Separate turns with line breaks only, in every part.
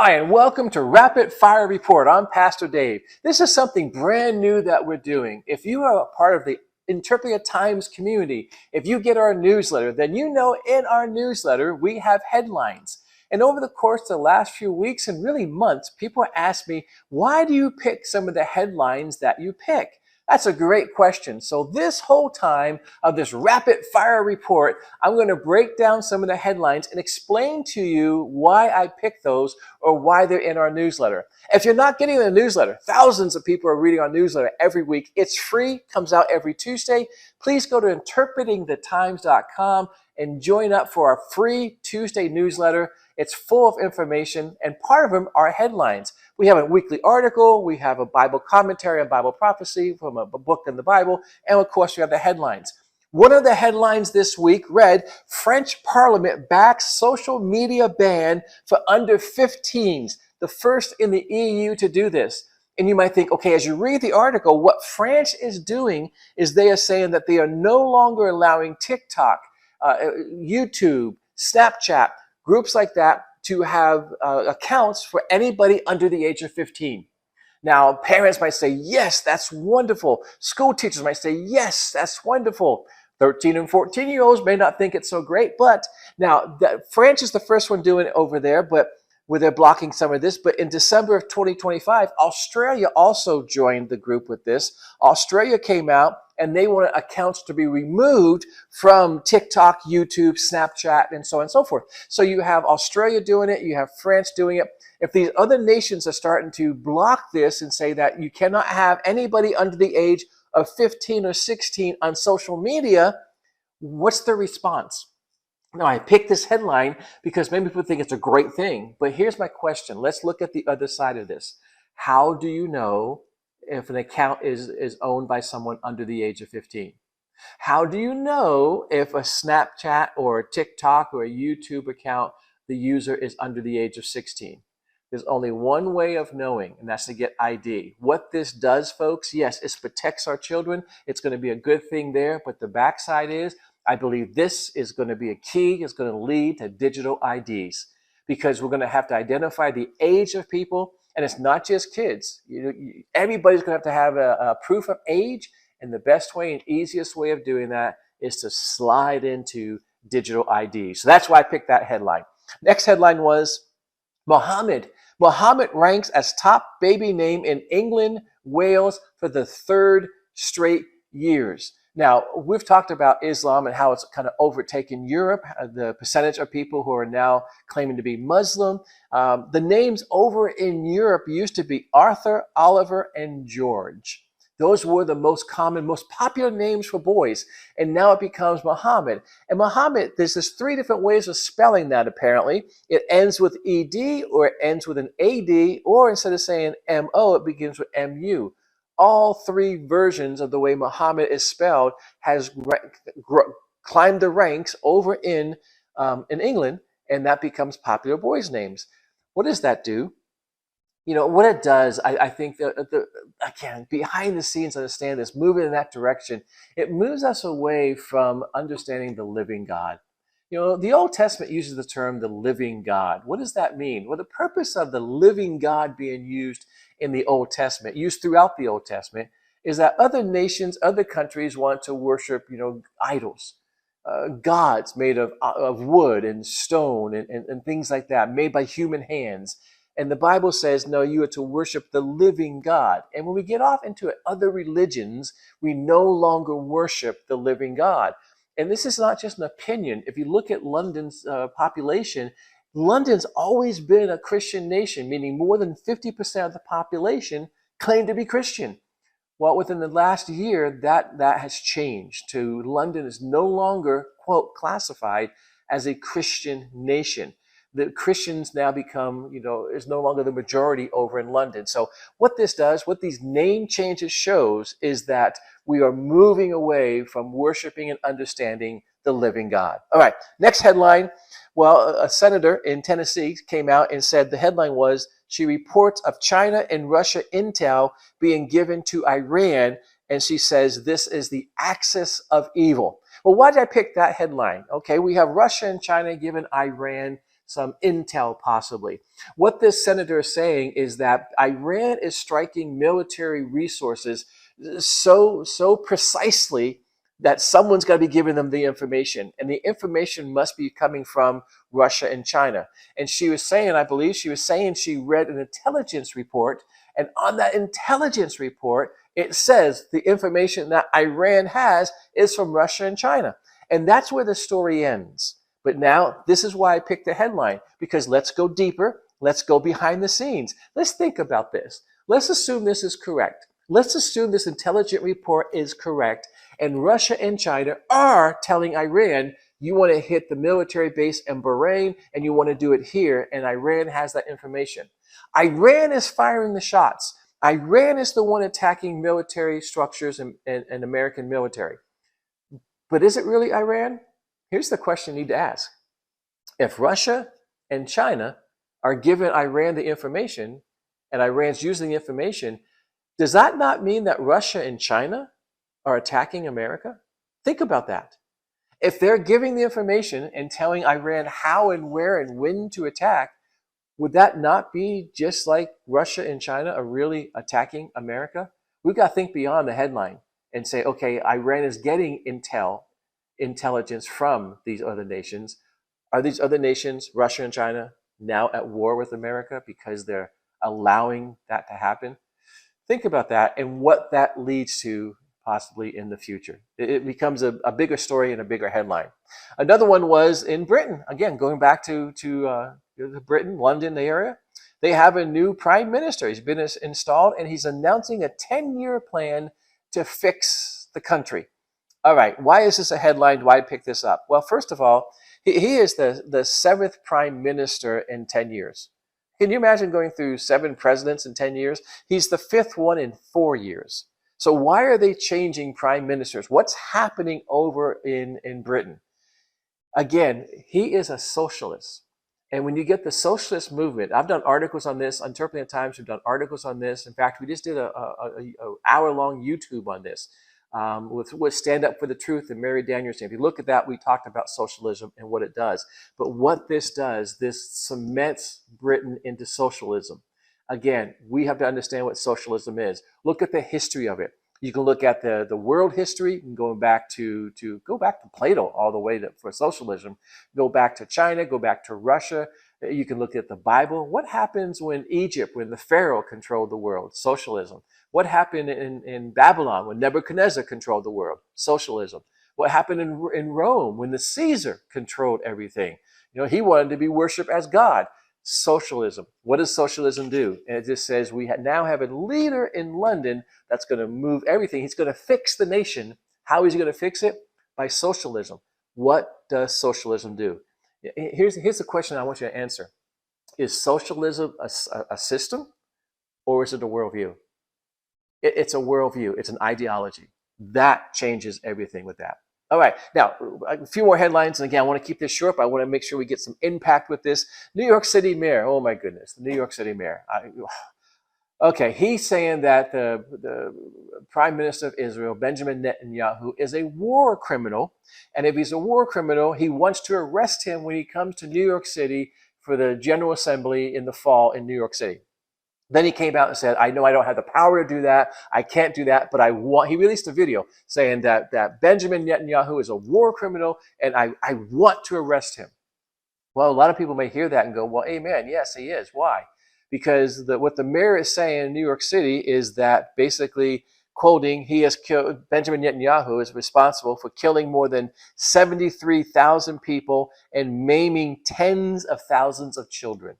Hi, and welcome to Rapid Fire Report. I'm Pastor Dave. This is something brand new that we're doing. If you are a part of the Interpretive Times community, if you get our newsletter, then you know in our newsletter we have headlines. And over the course of the last few weeks and really months, people ask me, why do you pick some of the headlines that you pick? That's a great question. So this whole time of this rapid fire report, I'm going to break down some of the headlines and explain to you why I picked those or why they're in our newsletter. If you're not getting the newsletter, thousands of people are reading our newsletter every week. It's free, comes out every Tuesday. Please go to interpretingthetimes.com and join up for our free Tuesday newsletter. It's full of information, and part of them are headlines. We have a weekly article, we have a Bible commentary on Bible prophecy from a book in the Bible, and of course we have the headlines. One of the headlines this week read, French Parliament backs social media ban for under 15s, the first in the EU to do this. And you might think, okay, as you read the article, what France is doing is they are saying that they are no longer allowing TikTok, YouTube, Snapchat, groups like that to have accounts for anybody under the age of 15. Now, parents might say, yes, that's wonderful. School teachers might say, yes, that's wonderful. 13 and 14-year-olds may not think it's so great, but now France is the first one doing it over there, but where they're blocking some of this. But in December of 2025, Australia also joined the group with this. Australia came out and they wanted accounts to be removed from TikTok, YouTube, Snapchat, and so on and so forth. So you have Australia doing it, you have France doing it. If these other nations are starting to block this and say that you cannot have anybody under the age of 15 or 16 on social media, what's the response? Now, I picked this headline because maybe people think it's a great thing, but here's my question. Let's look at the other side of this. How do you know if an account is owned by someone under the age of 15? How do you know if a Snapchat or a TikTok or a YouTube account, the user is under the age of 16? There's only one way of knowing, and that's to get ID. What this does, folks, yes, it protects our children. It's going to be a good thing there, but the backside is, I believe this is going to be a key. It's going to lead to digital IDs because we're going to have to identify the age of people. And it's not just kids. Everybody's going to have a proof of age. And the best way and easiest way of doing that is to slide into digital IDs. So that's why I picked that headline. Next headline was Mohammed. Mohammed ranks as top baby name in England, Wales for the third straight years. Now, we've talked about Islam and how it's kind of overtaken Europe, the percentage of people who are now claiming to be Muslim. The names over in Europe used to be Arthur, Oliver, and George. Those were the most common, most popular names for boys. And now it becomes Muhammad. And Muhammad, there's three different ways of spelling that apparently. It ends with ED, or it ends with an AD, or instead of saying MO, it begins with MU. All three versions of the way Muhammad is spelled has climbed the ranks over in England, and that becomes popular boys' names. What does that do? You know, what it does, I think, again, behind the scenes, understand this, moving in that direction, it moves us away from understanding the living God. You know, the Old Testament uses the term the living God. What does that mean? Well, the purpose of the living God being used in the Old Testament, used throughout the Old Testament, is that other nations, other countries want to worship, idols, gods made of wood and stone and things like that, made by human hands. And the Bible says, no, you are to worship the living God. And when we get off into other religions, we no longer worship the living God. And this is not just an opinion. If you look at London's population, London's always been a Christian nation, meaning more than 50% of the population claim to be Christian. Well, within the last year, that has changed to London is no longer, quote, classified as a Christian nation. The Christians now become, is no longer the majority over in London. So what this does, what these name changes shows, is that we are moving away from worshiping and understanding the living God. All right, next headline. Well, a senator in Tennessee came out and said the headline was, she reports of China and Russia intel being given to Iran, and she says this is the axis of evil. Well, why did I pick that headline? Okay, we have Russia and China giving Iran some intel possibly. What this senator is saying is that Iran is striking military resources so precisely that someone's got to be giving them the information, and the information must be coming from Russia and China. And she was saying, I believe she was saying she read an intelligence report, and on that intelligence report, it says the information that Iran has is from Russia and China. And that's where the story ends. But now, this is why I picked the headline, because let's go deeper. Let's go behind the scenes. Let's think about this. Let's assume this is correct. Let's assume this intelligent report is correct, and Russia and China are telling Iran, you want to hit the military base in Bahrain, and you want to do it here, and Iran has that information. Iran is firing the shots. Iran is the one attacking military structures and American military. But is it really Iran? Here's the question you need to ask. If Russia and China are giving Iran the information, and Iran's using the information, does that not mean that Russia and China are attacking America? Think about that. If they're giving the information and telling Iran how and where and when to attack, would that not be just like Russia and China are really attacking America? We've got to think beyond the headline and say, okay, Iran is getting intelligence from these other nations. Are these other nations, Russia and China, now at war with America because they're allowing that to happen? Think about that and what that leads to possibly in the future. It becomes a bigger story and a bigger headline. Another one was in Britain. Again, going back to Britain, London, the area. They have a new prime minister. He's been installed, and he's announcing a 10-year plan to fix the country. All right, why is this a headline? Why pick this up? Well, first of all, he is the seventh prime minister in 10 years. Can you imagine going through 7 presidents in 10 years? He's the 5th one in 4 years. So why are they changing prime ministers? What's happening over in Britain? Again, he is a socialist. And when you get the socialist movement, I've done articles on this. Interpreting Times, we've done articles on this. In fact, we just did a hour-long YouTube on this with Stand Up for the Truth and Mary Danielson. If you look at that, we talked about socialism and what it does. But what this does, this cements Britain into socialism. Again, we have to understand what socialism is. Look at the history of it. You can look at the world history, and going back to Plato all the way for socialism. Go back to China, go back to Russia. You can look at the Bible. What happens when the Pharaoh controlled the world? Socialism. What happened in Babylon when Nebuchadnezzar controlled the world? Socialism. What happened in Rome when the Caesar controlled everything? He wanted to be worshipped as God. Socialism. What does socialism do? And it just says we now have a leader in London that's going to move everything. He's going to fix the nation. How is he going to fix it? By socialism. What does socialism do? Here's the question I want you to answer. Is socialism a system, or is it a worldview? It's a worldview. It's an ideology. That changes everything with that. All right, now, a few more headlines. And again, I want to keep this short, but I want to make sure we get some impact with this. New York City mayor. Oh, my goodness. The New York City mayor. Okay, he's saying that the Prime Minister of Israel, Benjamin Netanyahu, is a war criminal. And if he's a war criminal, he wants to arrest him when he comes to New York City for the General Assembly in the fall in New York City. Then he came out and said, I know I don't have the power to do that. I can't do that, but he released a video saying that Benjamin Netanyahu is a war criminal and I want to arrest him. Well, a lot of people may hear that and go, well, amen. Yes, he is. Why? Because what the mayor is saying in New York City is that basically, quoting, Benjamin Netanyahu is responsible for killing more than 73,000 people and maiming tens of thousands of children.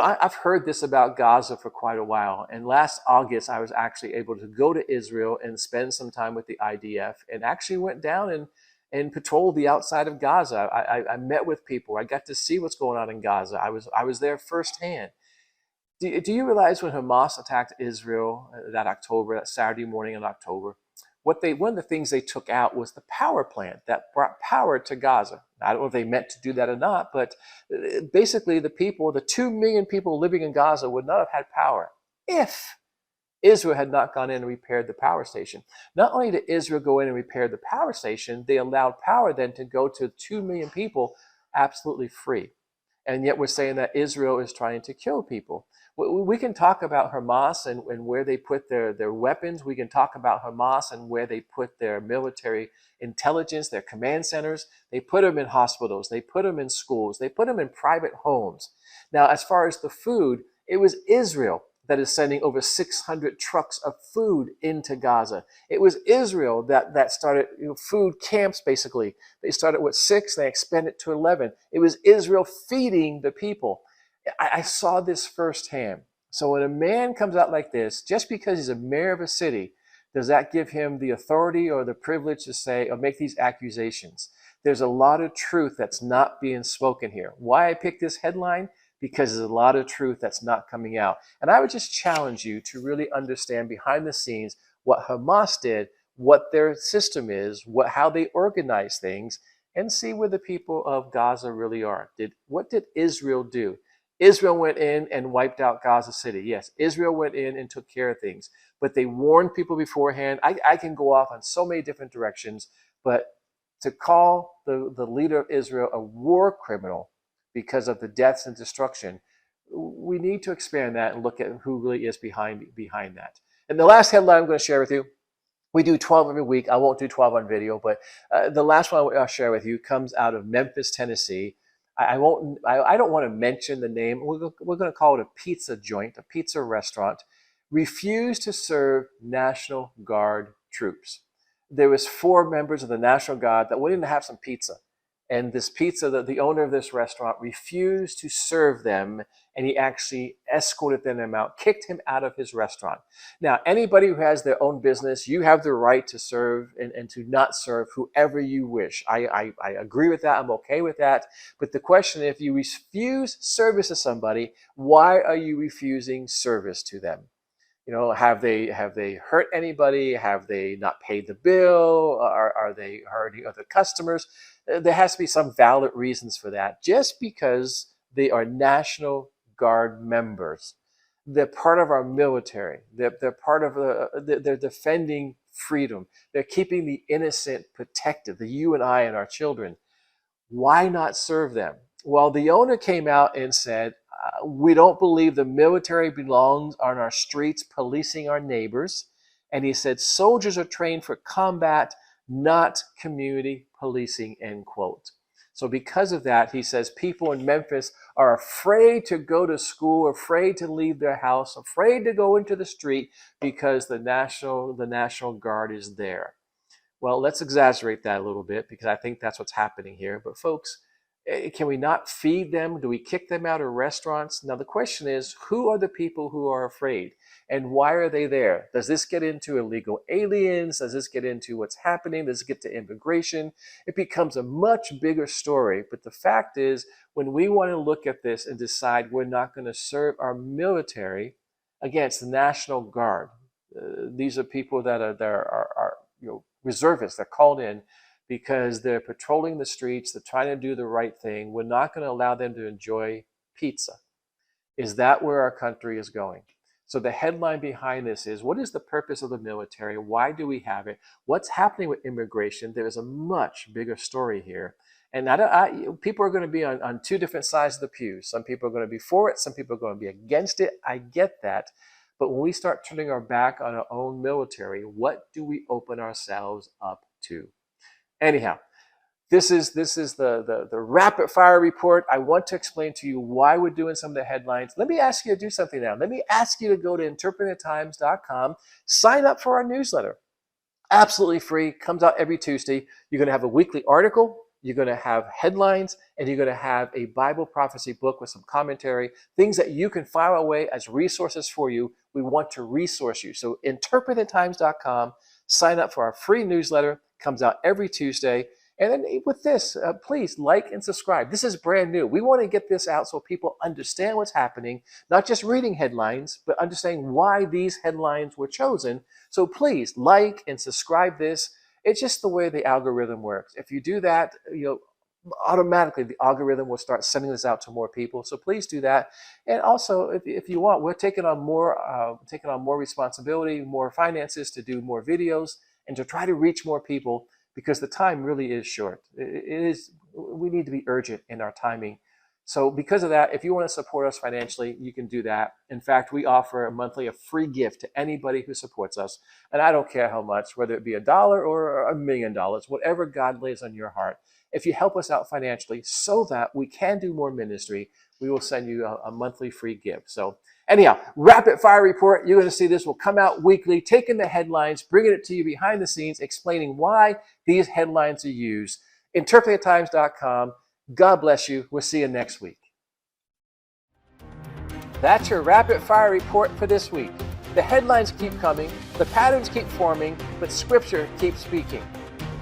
I've heard this about Gaza for quite a while. And last August, I was actually able to go to Israel and spend some time with the IDF and actually went down and patrolled the outside of Gaza. I met with people. I got to see what's going on in Gaza. I was there firsthand. Do you realize when Hamas attacked Israel that Saturday morning in October, one of the things they took out was the power plant that brought power to Gaza. I don't know if they meant to do that or not, but basically the 2 million people living in Gaza would not have had power if Israel had not gone in and repaired the power station. Not only did Israel go in and repair the power station, they allowed power then to go to 2 million people absolutely free. And yet we're saying that Israel is trying to kill people. We can talk about Hamas and where they put their weapons. We can talk about Hamas and where they put their military intelligence, their command centers. They put them in hospitals. They put them in schools. They put them in private homes. Now, as far as the food, it was Israel that is sending over 600 trucks of food into Gaza. It was Israel that started food camps, basically. They started with 6, they expanded to 11. It was Israel feeding the people. I saw this firsthand. So when a man comes out like this, just because he's a mayor of a city, does that give him the authority or the privilege to say or make these accusations? There's a lot of truth that's not being spoken here. Why I picked this headline? Because there's a lot of truth that's not coming out. And I would just challenge you to really understand behind the scenes what Hamas did, what their system is, how they organize things, and see where the people of Gaza really are. What did Israel do? Israel went in and wiped out Gaza City. Yes, Israel went in and took care of things, but they warned people beforehand. I can go off on so many different directions, but to call the leader of Israel a war criminal because of the deaths and destruction, we need to expand that and look at who really is behind that. And the last headline I'm going to share with you, we do 12 every week. I won't do 12 on video, but the last one I'll share with you comes out of Memphis, Tennessee. I don't want to mention the name. We're going to call it a pizza joint, a pizza restaurant. Refused to serve National Guard troops. There was 4 members of the National Guard that went in to have some pizza. And this pizza, the owner of this restaurant refused to serve them, and he actually escorted them out, kicked him out of his restaurant. Now, anybody who has their own business, you have the right to serve and to not serve whoever you wish. I agree with that. I'm okay with that. But the question, if you refuse service to somebody, why are you refusing service to them? Have they hurt anybody? Have they not paid the bill? Are they hurting other customers? There has to be some valid reasons for that. Just because they are National Guard members, they're part of our military. They're part of they're defending freedom. They're keeping the innocent protected, the you and I and our children. Why not serve them? Well, the owner came out and said, we don't believe the military belongs on our streets policing our neighbors. And he said, soldiers are trained for combat, not community policing, end quote. So because of that, he says people in Memphis are afraid to go to school, afraid to leave their house, afraid to go into the street because the National Guard is there. Well, let's exaggerate that a little bit because I think that's what's happening here. But folks, can we not feed them? Do we kick them out of restaurants? Now, the question is, who are the people who are afraid? And why are they there? Does this get into illegal aliens? Does this get into what's happening? Does it get to immigration? It becomes a much bigger story. But the fact is, when we want to look at this and decide we're not going to serve our military against the National Guard, these are people that are reservists. They're called in because they're patrolling the streets, they're trying to do the right thing. We're not going to allow them to enjoy pizza. Is that where our country is going? So the headline behind this is, what is the purpose of the military? Why do we have it? What's happening with immigration? There is a much bigger story here. And people are going to be on 2 different sides of the pew. Some people are going to be for it. Some people are going to be against it. I get that. But when we start turning our back on our own military, what do we open ourselves up to? Anyhow, this is the rapid fire report. I want to explain to you why we're doing some of the headlines. Let me ask you to do something now. Let me ask you to go to interpretingthetimes.com, sign up for our newsletter. Absolutely free, comes out every Tuesday. You're going to have a weekly article, you're going to have headlines, and you're going to have a Bible prophecy book with some commentary, things that you can file away as resources for you. We want to resource you. So interpretingthetimes.com, sign up for our free newsletter, comes out every Tuesday. And then with this, please like and subscribe. This is brand new. We want to get this out so people understand what's happening, not just reading headlines, but understanding why these headlines were chosen. So please like and subscribe this. It's just the way the algorithm works. If you do that, automatically the algorithm will start sending this out to more people. So please do that. And also, if you want, we're taking on more responsibility, more finances to do more videos and to try to reach more people, because the time really is short. We need to be urgent in our timing So because of that, if you want to support us financially, you can do that. In fact, we offer monthly a free gift to anybody who supports us. And I don't care how much, whether it be $1 or $1,000,000, whatever God lays on your heart. If you help us out financially so that we can do more ministry, we will send you a monthly free gift. So anyhow, rapid fire report. You're going to see this will come out weekly, taking the headlines, bringing it to you behind the scenes, explaining why these headlines are used. Interpretingtimes.com. God bless you. We'll see you next week. That's your rapid fire report for this week. The headlines keep coming, the patterns keep forming, but Scripture keeps speaking.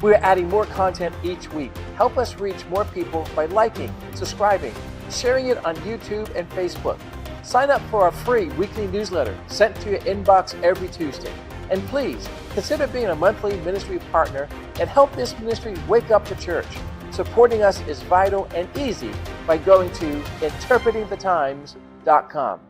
We're adding more content each week. Help us reach more people by liking, subscribing, sharing it on YouTube and Facebook. Sign up for our free weekly newsletter sent to your inbox every Tuesday. And please consider being a monthly ministry partner and help this ministry wake up the church. Supporting us is vital and easy by going to interpretingthetimes.com.